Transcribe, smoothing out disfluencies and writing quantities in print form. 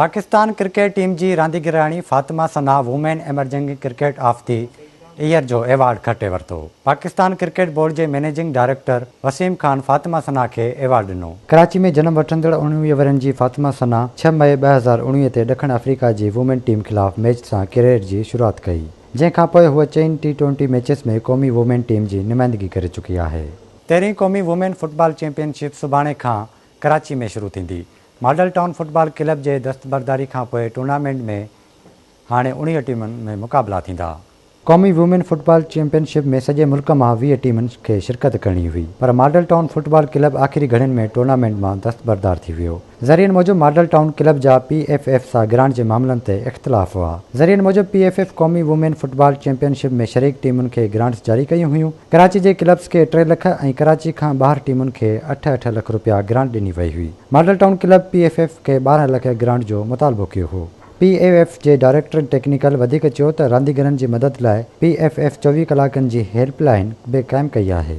Pakistan cricket team जी रांदीगराणी Fatima Sana women emerging cricket of the year जो एवॉर्ड खटे वरितो। पाकिस्तान क्रिकेट बोर्ड के मैनेजिंग डायरेक्टर वसीम खान फातिमा सना के एवॉर्ड ॾिनो। कराची में जन्म वठंदड़ 19 वरनि जी फातिमा सना 6 मई 2019 ते ॾखण अफ्रीका जी वुमेन टीम खिलाफ़ मैच सां कैरियर जी शुरुआत कई, जंहिंखां पोइ हूअ 4 T20 मैचेस में क़ौमी वुमेन टीम जी नुमाइंदगी करे चुकी आहे। 13वीं क़ौमी वुमेन फुटबॉल चैंपियनशिप सुभाणे खां कराची में शुरू थींदी। मॉडल टाउन फुटबॉल क्लब के दस्तबरदारी खां पोइ टूर्नामेंट में हाणे 19 टीमुनि में मुक़ाबला थींदा। क़ौमी वुमेन फुटबॉल चैंपियनशिप में सॼे मुल्क मां 20 टीमुनि खे शिरकत करणी हुई, पर मॉडल टाउन फुटबॉल क्लब आख़िरी घड़ियुनि में टूर्नामेंट में दस्तबरदार थी वियो। ज़रियनि मूजिब मॉडल टाउन क्लब जा PFF सां ग्रांट के मामलों ते इख्तिलाफ़ हुआ। ज़रियनि मूजिब PFF क़ौमी वुमेन फुटबॉल चैंपियनशिप में शरीक टीमुनि खे ग्रांट्स जारी कयूं हुयूं। कराची के क्लब्स के 3 लाख ऐं कराची खां ॿाहिरि टीमुनि खे 8-8 लाख रुपया ग्रांट ॾिनी वई हुई। मॉडल टाउन क्लब PFF के 12 लाख ग्रांट जो मुतालबो कयो हो। PFF के डायरेक्टर टेक्निकल वधिक चयो त रांदीगरनि जी मदद लाइ PFF 24 कलाकनि जी हेल्पलाइन बि क़ाइमु कई आहे।